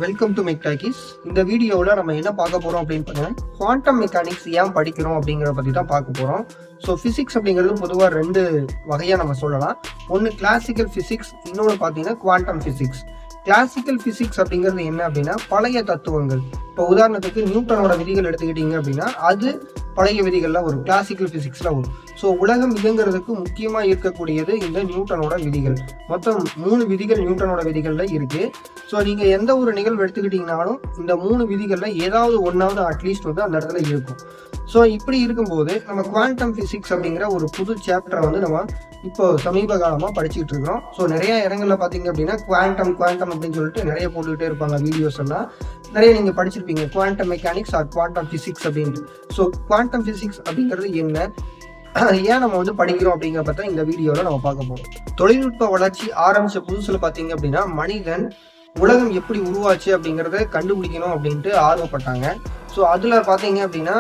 Welcome to மெக்டாக்கிஸ். இந்த வீடியோவில் நம்ம என்ன பார்க்க போகிறோம் அப்படின்னு பார்த்தீங்கன்னா, குவாண்டம் மெக்கானிக்ஸ் ஏன் படிக்கிறோம் அப்படிங்கிறத பற்றி தான் பார்க்க போகிறோம். ஸோ ஃபிசிக்ஸ் அப்படிங்கிறது பொதுவாக ரெண்டு வகையாக நம்ம சொல்லலாம். ஒன்று கிளாசிக்கல் ஃபிசிக்ஸ், இன்னொன்று பார்த்தீங்கன்னா குவாண்டம் ஃபிசிக்ஸ். கிளாசிக்கல் ஃபிசிக்ஸ் அப்படிங்கிறது என்ன அப்படின்னா பழைய தத்துவங்கள். இப்போ உதாரணத்துக்கு நியூட்டனோட விதிகள் எடுத்துக்கிட்டீங்க அப்படின்னா அது பழைய விதிகளில் ஒரு கிளாசிக்கல் ஃபிசிக்ஸில் வரும். ஸோ உலகம் இயங்குறதுக்கு முக்கியமாக இருக்கக்கூடியது இந்த நியூட்டனோட விதிகள். மொத்தம் 3 விதிகள் நியூட்டனோட விதிகளில் இருக்குது. ஸோ நீங்கள் எந்த ஒரு நிகழ்வு எடுத்துக்கிட்டிங்கனாலும் இந்த 3 விதிகளில் ஏதாவது ஒன்றாவது அட்லீஸ்ட் வந்து அந்த இடத்துல இருக்கும். ஸோ இப்படி இருக்கும்போது நம்ம குவாண்டம் ஃபிசிக்ஸ் அப்படிங்கிற ஒரு புது சாப்டரை வந்து நம்ம இப்போ சமீப காலமாக படிச்சுட்டு இருக்கிறோம். ஸோ நிறைய இடங்களில் பார்த்தீங்க அப்படின்னா குவாண்டம் அப்படின்னு சொல்லிட்டு நிறைய போட்டுக்கிட்டே இருப்பாங்க வீடியோஸ் எல்லாம். நிறைய நீங்கள் படிச்சிருப்பீங்க quantum mechanics or quantum physics அப்படின்ட்டு. ஸோ குவாண்டம் ஃபிசிக்ஸ் அப்படிங்கிறது என்ன, ஏன் நம்ம வந்து படிக்கிறோம் அப்படிங்கிற பார்த்தா இந்த வீடியோவில் நம்ம பார்க்க போகிறோம். தொழில்நுட்ப வளர்ச்சி ஆரம்பித்த புதுசில் பார்த்தீங்க அப்படின்னா மனிதன் உலகம் எப்படி உருவாச்சு அப்படிங்கிறத கண்டுபிடிக்கணும் அப்படின்ட்டு ஆர்வப்பட்டாங்க. ஸோ அதில் பார்த்தீங்க அப்படின்னா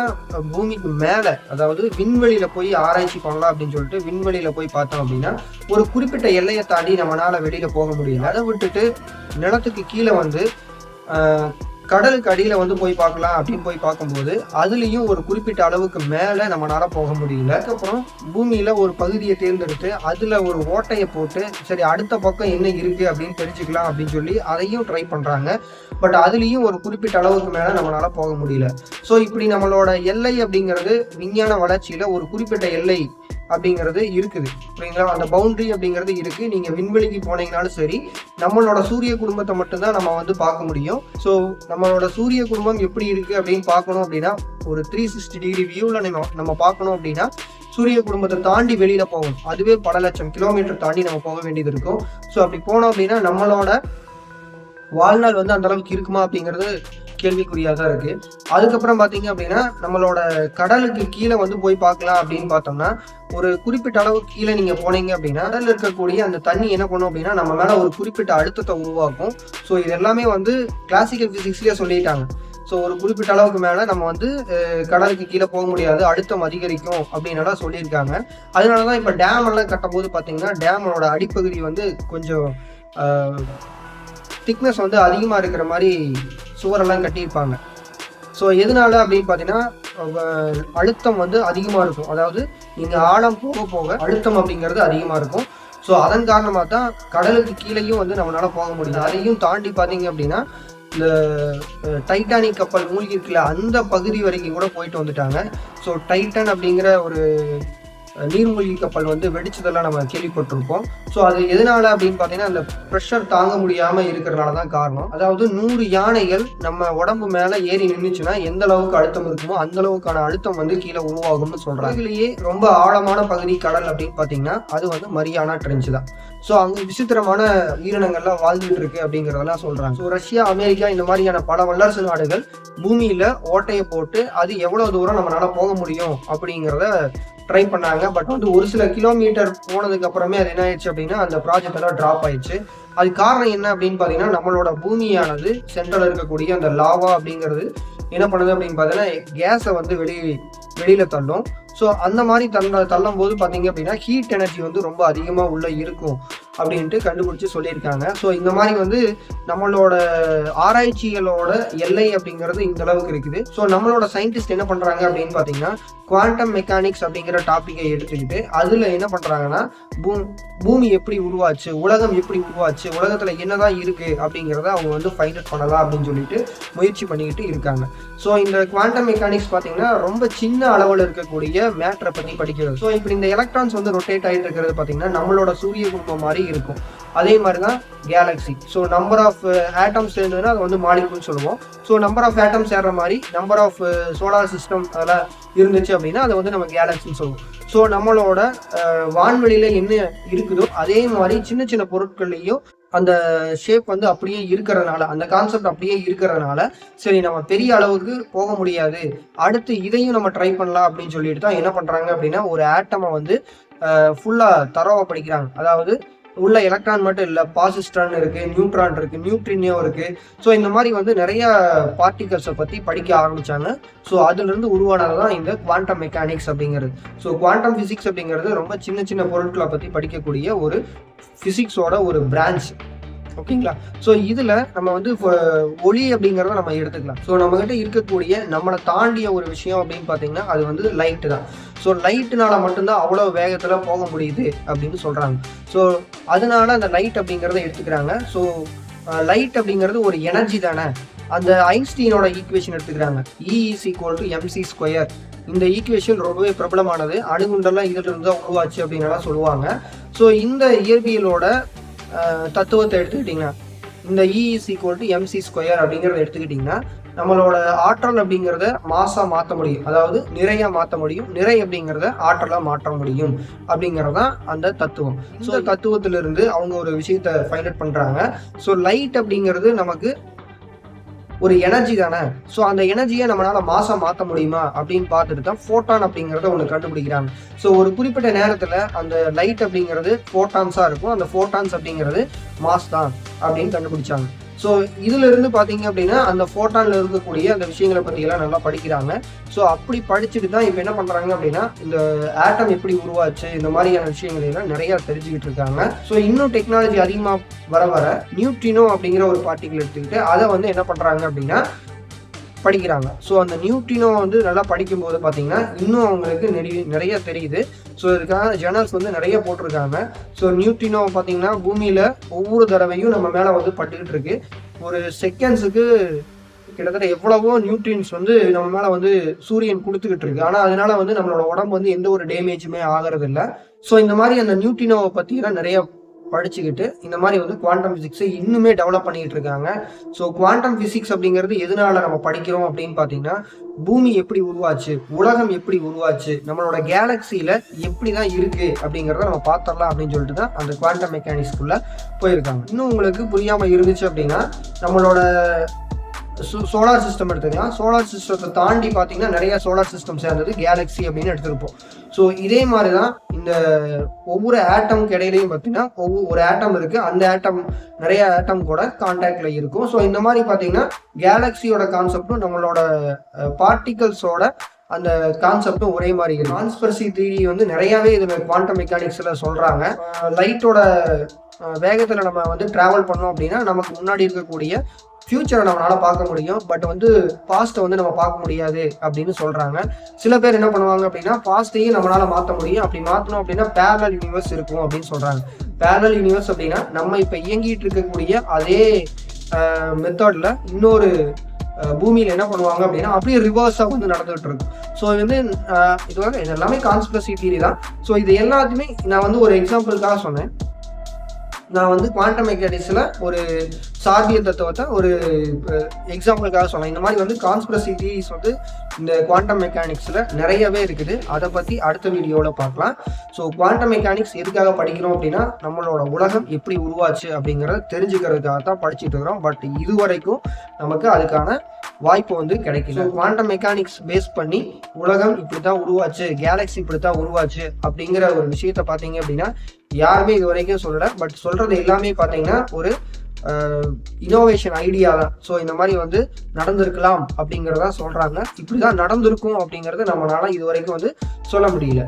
பூமிக்கு மேலே, அதாவது விண்வெளியில் போய் ஆராய்ச்சி பண்ணலாம் அப்படின்னு சொல்லிட்டு விண்வெளியில் போய் பார்த்தோம் அப்படின்னா ஒரு குறிப்பிட்ட எல்லையை தாண்டி நம்மளால் வெளியில் போக முடியல. அதை விட்டுட்டு நிலத்துக்கு கீழே வந்து கடலுக்கு அடியில் வந்து போய் பார்க்கலாம் அப்படின்னு போய் பார்க்கும்போது அதுலேயும் ஒரு குறிப்பிட்ட அளவுக்கு மேலே நம்மளால போக முடியல. அதுக்கப்புறம் பூமியில் ஒரு பகுதியை தேர்ந்தெடுத்து அதில் ஒரு ஓட்டையை போட்டு சரி அடுத்த பக்கம் என்ன இருக்குது அப்படின்னு தெரிஞ்சுக்கலாம் அப்படின்னு சொல்லி அதையும் ட்ரை பண்ணுறாங்க. பட் அதுலேயும் ஒரு குறிப்பிட்ட அளவுக்கு மேலே நம்மளால போக முடியல. ஸோ இப்படி நம்மளோட எல்லை அப்படிங்கிறது விஞ்ஞான வளர்ச்சியில் ஒரு குறிப்பிட்ட எல்லை அப்படிங்கிறது இருக்குது, சரிங்களா? அந்த பவுண்டரி அப்படிங்கிறது இருக்குது. நீங்கள் விண்வெளிக்கு போனீங்கனாலும் சரி, நம்மளோட சூரிய குடும்பத்தை மட்டும்தான் நம்ம வந்து பார்க்க முடியும். ஸோ நம்மளோட சூரிய குடும்பம் எப்படி இருக்குது அப்படின்னு பார்க்கணும் அப்படின்னா ஒரு 360 டிகிரி வியூவில் நம்ம பார்க்கணும் அப்படின்னா சூரிய குடும்பத்தை தாண்டி வெளியில் போகணும். அதுவே பல லட்சம் கிலோமீட்டர் தாண்டி நம்ம போக வேண்டியது இருக்கும். ஸோ அப்படி போனோம் அப்படின்னா நம்மளோட வாழ்நாள் வந்து அந்த அளவுக்கு இருக்குமா அப்படிங்கிறது கேள்விக்குறியாக தான் இருக்குது. அதுக்கப்புறம் பார்த்தீங்க அப்படின்னா நம்மளோட கடலுக்கு கீழே வந்து போய் பார்க்கலாம் அப்படின்னு பார்த்தோம்னா ஒரு குறிப்பிட்ட அளவு கீழே நீங்கள் போனீங்க அப்படின்னா கடலில் இருக்கக்கூடிய அந்த தண்ணி என்ன பண்ணும் அப்படின்னா நம்ம மேலே ஒரு குறிப்பிட்ட அழுத்தத்தை உருவாக்கும். ஸோ இது எல்லாமே வந்து கிளாசிக்கல் ஃபிசிக்ஸ்லேயே சொல்லிட்டாங்க. ஸோ ஒரு குறிப்பிட்ட அளவுக்கு மேலே நம்ம வந்து கடலுக்கு கீழே போக முடியாது, அழுத்தம் அதிகரிக்கும் அப்படின்னலாம் சொல்லியிருக்காங்க. அதனால தான் இப்போ டேம் எல்லாம் கட்டும்போது பார்த்தீங்கன்னா டேமோட அடிப்பகுதி வந்து கொஞ்சம் திக்னஸ் வந்து அதிகமாக இருக்கிற மாதிரி சுவரெல்லாம் கட்டியிருப்பாங்க. ஸோ எதனால அப்படின்னு பார்த்தீங்கன்னா அழுத்தம் வந்து அதிகமாக இருக்கும். அதாவது நீங்கள் ஆழம் போக போக அழுத்தம் அப்படிங்கிறது அதிகமாக இருக்கும். ஸோ அதன் காரணமாக தான் கடலுக்கு கீழேயும் வந்து நம்மளால் போக முடியுது. அதையும் தாண்டி பார்த்தீங்க அப்படின்னா இந்த டைட்டானிக் கப்பல் மூழ்கி இருக்குல்ல அந்த பகுதி வரைக்கும் கூட போயிட்டு வந்துட்டாங்க. ஸோ டைட்டன் அப்படிங்கிற ஒரு நீர்மூழ்கி கப்பல் வந்து வெடிச்சதெல்லாம் நம்ம கேள்விப்பட்டிருப்போம். ஸோ அது எதனால அப்படின்னு பார்த்தீங்கன்னா அந்த ப்ரெஷர் தாங்க முடியாமல் இருக்கிறனால தான் காரணம். அதாவது 100 யானைகள் நம்ம உடம்பு மேலே ஏறி நின்றுச்சுன்னா எந்த அளவுக்கு அழுத்தம் இருக்குமோ அந்த அளவுக்கான அழுத்தம் வந்து கீழே உருவாகும்னு சொல்கிறாங்க. இதுலேயே ரொம்ப ஆழமான பகுதி கடல் அப்படின்னு பார்த்தீங்கன்னா அது வந்து மரியானா ட்ரென்ச் தான். ஸோ அங்கே விசித்திரமான உயிரினங்கள்லாம் வாழ்ந்துட்டு இருக்கு அப்படிங்கிறதெல்லாம் சொல்கிறாங்க. ஸோ ரஷ்யா, அமெரிக்கா இந்த மாதிரியான பல வல்லரசு நாடுகள் பூமியில் ஓட்டையை போட்டு அது எவ்வளோ தூரம் நம்மளால போக முடியும் அப்படிங்கிறத ட்ரை பண்ணாங்க. பட் வந்து ஒரு சில கிலோமீட்டர் போனதுக்கு அப்புறமே அது என்ன ஆயிடுச்சு அப்படின்னா அந்த ப்ராஜெக்ட் எல்லாம் ட்ராப் ஆயிடுச்சு. அது காரணம் என்ன அப்படின்னு பார்த்தீங்கன்னா நம்மளோட பூமியானது சென்ட்ரல் இருக்கக்கூடிய அந்த லாவா அப்படிங்கிறது என்ன பண்ணுது அப்படின்னு பார்த்தீங்கன்னா கேஸை வந்து வெளியில் தள்ளும். ஸோ அந்த மாதிரி தள்ளும் போது பார்த்தீங்க அப்படின்னா ஹீட் எனர்ஜி வந்து ரொம்ப அதிகமாக உள்ள இருக்கும் அப்படின்ட்டு கண்டுபிடிச்சி சொல்லியிருக்காங்க. ஸோ இந்த மாதிரி வந்து நம்மளோட ஆராய்ச்சிகளோட எல்லை அப்படிங்கிறது இந்த அளவுக்கு இருக்குது. ஸோ நம்மளோட சயின்டிஸ்ட் என்ன பண்ணுறாங்க அப்படின்னு பார்த்தீங்கன்னா குவாண்டம் மெக்கானிக்ஸ் அப்படிங்கிற டாப்பிக்கை எடுத்துக்கிட்டு அதில் என்ன பண்ணுறாங்கன்னா பூமி எப்படி உருவாச்சு, உலகம் எப்படி உருவாச்சு, உலகத்தில் என்னதான் இருக்குது அப்படிங்கிறத அவங்க வந்து ஃபைண்ட் அவுட் பண்ணலாம் அப்படின்னு சொல்லிட்டு முயற்சி பண்ணிக்கிட்டு இருக்காங்க. ஸோ இந்த குவாண்டம் மெக்கானிக்ஸ் பார்த்தீங்கன்னா ரொம்ப சின்ன அளவில் இருக்கக்கூடிய மேட்டரை பற்றி படிக்கிறது. ஸோ இப்படி இந்த எலக்ட்ரான்ஸ் வந்து ரொட்டேட் ஆகிட்டு இருக்கிறது பார்த்தீங்கன்னா நம்மளோட சூரிய குடும்பம் மாதிரி இருக்கும். அதே மாதிரி தான் galaxy. So number of atoms இருந்ததுன்னா அது வந்து மாலிகுல்னு சொல்லுவோம். ஸோ நம்பர் ஆஃப் ஆட்டம்ஸ் சேர்ற மாதிரி நம்பர் ஆஃப் சோலார் சிஸ்டம் அதெல்லாம் இருந்துச்சு அப்படின்னா அதை வந்து நம்ம கேலக்ஸின்னு சொல்லுவோம். ஸோ நம்மளோட வான்வெளியில் என்ன இருக்குதோ அதே மாதிரி சின்ன சின்ன பொருட்கள்லையும் அந்த ஷேப் வந்து அப்படியே இருக்கிறதுனால, அந்த கான்செப்ட் அப்படியே இருக்கிறதுனால சரி நம்ம பெரிய அளவுக்கு போக முடியாது, அடுத்து இதையும் நம்ம ட்ரை பண்ணலாம் அப்படின்னு சொல்லிட்டு தான் என்ன பண்ணுறாங்க அப்படின்னா ஒரு ஆட்டமை வந்து ஃபுல்லாக தரோவாக படிக்கிறாங்க. அதாவது உள்ள எலக்ட்ரான் மட்டும் இல்லை, பாசிஸ்ட்ரான் இருக்குது, நியூட்ரான் இருக்குது, நியூட்ரினியோ இருக்குது. ஸோ இந்த மாதிரி வந்து நிறைய பார்ட்டிகல்ஸை பற்றி படிக்க ஆரம்பித்தாங்க. ஸோ அதுலேருந்து உருவானது தான் இந்த குவாண்டம் மெக்கானிக்ஸ் அப்படிங்கிறது. ஸோ குவாண்டம் ஃபிசிக்ஸ் அப்படிங்கிறது ரொம்ப சின்ன சின்ன பொருட்களை பற்றி படிக்கக்கூடிய ஒரு ஃபிசிக்ஸோட ஒரு பிரான்ச். ஓகேங்களா. ஸோ இதில் நம்ம வந்து ஒளி அப்படிங்கிறத நம்ம எடுத்துக்கலாம். ஸோ நம்மகிட்ட இருக்கக்கூடிய நம்மளை தாண்டிய ஒரு விஷயம் அப்படின்னு பார்த்தீங்கன்னா அது வந்து லைட்டு தான். ஸோ லைட்டுனால மட்டும்தான் அவ்வளோ வேகத்தில் போக முடியுது அப்படின்னு சொல்கிறாங்க. ஸோ அதனால அந்த லைட் அப்படிங்கிறத எடுத்துக்கிறாங்க. ஸோ லைட் அப்படிங்கிறது ஒரு எனர்ஜி தானே. அந்த ஐன்ஸ்டீனோட ஈக்குவேஷன் எடுத்துக்கிறாங்க. E = mc². இந்த ஈக்குவேஷன் ரொம்பவே பிரபலமானது. அணுகுண்டெல்லாம் இதில் இருந்து தான் உருவாச்சு அப்படின்னுலாம் சொல்லுவாங்க. ஸோ இந்த இயற்பியலோட தத்துவத்தை எடுத்துக்கிட்டிங்கன்னா இந்த E = mc² அப்படிங்கிறத எடுத்துக்கிட்டிங்கன்னா நம்மளோட ஆற்றல் அப்படிங்கிறத மாசாக மாற்ற முடியும், அதாவது நிறைய மாற்ற முடியும், நிறை அப்படிங்கிறத ஆற்றலாக மாற்ற முடியும் அப்படிங்கிறது தான் அந்த தத்துவம். ஸோ தத்துவத்திலிருந்து அவங்க ஒரு விஷயத்தை ஃபைண்ட் அவுட் பண்ணுறாங்க. ஸோ லைட் அப்படிங்கிறது நமக்கு ஒரு எனர்ஜி தானே. ஸோ அந்த எனர்ஜியை நம்மளால மாசா மாற்ற முடியுமா அப்படின்னு பார்த்துட்டு தான் ஃபோட்டான் அப்படிங்கிறத ஒன்று கண்டுபிடிக்கிறாங்க. ஸோ ஒரு குறிப்பிட்ட நேரத்தில் அந்த லைட் அப்படிங்கிறது ஃபோட்டான்ஸாக இருக்கும். அந்த ஃபோட்டான்ஸ் அப்படிங்கிறது மாஸ் தான் அப்படின்னு கண்டுபிடிச்சாங்க. ஸோ இதுல இருந்து பார்த்தீங்க அப்படின்னா அந்த ஃபோட்டான்ல இருக்கக்கூடிய அந்த விஷயங்களை பற்றியெல்லாம் நல்லா படிக்கிறாங்க. ஸோ அப்படி படிச்சுட்டு தான் இப்போ என்ன பண்ணுறாங்க அப்படின்னா இந்த ஆட்டம் எப்படி உருவாச்சு இந்த மாதிரியான விஷயங்களெல்லாம் நிறையா தெரிஞ்சுக்கிட்டு இருக்காங்க. ஸோ இன்னும் டெக்னாலஜி அதிகமாக வர நியூட்ரினோ அப்படிங்கிற ஒரு பார்ட்டிகிள் எடுத்துக்கிட்டு அதை வந்து என்ன பண்ணுறாங்க அப்படின்னா படிக்கிறாங்க. ஸோ அந்த நியூட்ரினோ வந்து நல்லா படிக்கும்போது பார்த்தீங்கன்னா இன்னும் அவங்களுக்கு நிறைய தெரியுது. ஸோ இதுக்காக ஜேர்னல்ஸ் வந்து நிறைய போட்டிருக்காங்க. ஸோ நியூட்ரினோ பார்த்தீங்கன்னா பூமியில் ஒவ்வொரு தடவையும் நம்ம மேலே வந்து பட்டுக்கிட்டு இருக்கு. ஒரு செகண்ட்ஸுக்கு கிட்டத்தட்ட எவ்வளவோ நியூட்ரியன்ஸ் வந்து நம்ம மேலே வந்து சூரியன் கொடுத்துக்கிட்டு இருக்கு. ஆனால் அதனால வந்து நம்மளோட உடம்பு வந்து எந்த ஒரு டேமேஜுமே ஆகிறது இல்லை. ஸோ இந்த மாதிரி அந்த நியூட்ரினோவை பற்றிலாம் நிறைய படிச்சுக்கிட்டு இந்த மாதிரி வந்து குவாண்டம் ஃபிசிக்ஸை இன்னுமே டெவலப் பண்ணிட்டு இருக்காங்க. ஸோ குவாண்டம் ஃபிசிக்ஸ் அப்படிங்கிறது எதனால நம்ம படிக்கிறோம் அப்படின்னு பார்த்தீங்கன்னா பூமி எப்படி உருவாச்சு, உலகம் எப்படி உருவாச்சு, நம்மளோட கேலக்சியில் எப்படி தான் இருக்குது அப்படிங்கிறத நம்ம பார்த்துடலாம் அப்படின்னு சொல்லிட்டு தான் அந்த குவாண்டம் மெக்கானிக்ஸ்குள்ளே போயிருக்காங்க. இன்னும் உங்களுக்கு புரியாமல் இருந்துச்சு அப்படின்னா நம்மளோட சோலார் சிஸ்டம் எடுத்துக்கலாம். சோலார் சிஸ்டத்தை தாண்டி பார்த்தீங்கன்னா நிறைய சோலார் சிஸ்டம் சேர்ந்தது கேலக்ஸி அப்படின்னு எடுத்துருப்போம். ஸோ இதே மாதிரி தான் இந்த ஒவ்வொரு ஆட்டமுக்கு இடையிலையும் பார்த்தீங்கன்னா ஒரு ஆட்டம் இருக்குது. அந்த ஆட்டம் நிறைய ஆட்டம் கூட கான்டாக்ட்ல இருக்கும். ஸோ இந்த மாதிரி பார்த்தீங்கன்னா கேலக்ஸியோட கான்செப்டும் நம்மளோட பார்ட்டிகல்ஸோட அந்த கான்செப்டும் ஒரே மாதிரி இருக்கு. கான்ஸ்பிரசி தியரி வந்து நிறையாவே இதில் குவாண்டம் மெக்கானிக்ஸில் சொல்கிறாங்க. லைட்டோட வேகத்தில் நம்ம வந்து ட்ராவல் பண்ணோம் அப்படின்னா நமக்கு முன்னாடி இருக்கக்கூடிய ஃபியூச்சரை நம்மளால பார்க்க முடியும். பட் வந்து பாஸ்ட்டை வந்து நம்ம பார்க்க முடியாது அப்படின்னு சொல்கிறாங்க. சில பேர் என்ன பண்ணுவாங்க அப்படின்னா பாஸ்ட்டையும் நம்மளால மாற்ற முடியும். அப்படி மாற்றணும் அப்படின்னா பேரலல் யூனிவர்ஸ் இருக்கும் அப்படின்னு சொல்கிறாங்க. பேரலல் யூனிவர்ஸ் அப்படின்னா நம்ம இப்போ இயங்கிட்டு இருக்கக்கூடிய அதே மெத்தடில் இன்னொரு பூமியில் என்ன பண்ணுவாங்க அப்படின்னா அப்படியே ரிவர்ஸாக வந்து நடந்துகிட்டு இருக்கும். ஸோ வந்து இது எல்லாமே கான்ஸ்பிரசி தியரி தான். ஸோ இது எல்லாத்தையுமே நான் வந்து ஒரு எக்ஸாம்பிளுக்காக சொன்னேன். நான் வந்து குவாண்டம் மெக்கானிக்ஸில் ஒரு சார்பிய தத்துவத்தை ஒரு எக்ஸாம்பிளுக்காக சொன்னேன். இந்த மாதிரி வந்து கான்ஸ்பிரசி தியரிஸ் வந்து இந்த குவாண்டம் மெக்கானிக்ஸில் நிறையவே இருக்குது. அதை பற்றி அடுத்த வீடியோவில் பார்க்கலாம். ஸோ குவாண்டம் மெக்கானிக்ஸ் எதுக்காக படிக்கிறோம் அப்படின்னா நம்மளோட உலகம் எப்படி உருவாச்சு அப்படிங்கிறத தெரிஞ்சுக்கிறதுக்காக தான் படிச்சுட்டு இருக்கிறோம். பட் இது வரைக்கும் நமக்கு அதுக்கான வாய்ப்பு வந்து கிடைக்கல. குவாண்டம் மெக்கானிக்ஸ் பேஸ் பண்ணி உலகம் இப்படி தான் உருவாச்சு, கேலக்ஸி இப்படி தான் உருவாச்சு அப்படிங்கிற ஒரு விஷயத்த பார்த்தீங்க அப்படின்னா யாருமே இது வரைக்கும் சொல்லலை. பட் சொல்றது எல்லாமே பார்த்தீங்கன்னா ஒரு இனோவேஷன் ஐடியா தான். ஸோ இந்த மாதிரி வந்து நடந்திருக்கலாம் அப்படிங்கிறதா சொல்றாங்க. இப்படிதான் நடந்திருக்கும் அப்படிங்கிறது நம்மளால இது வரைக்கும் வந்து சொல்ல முடியல.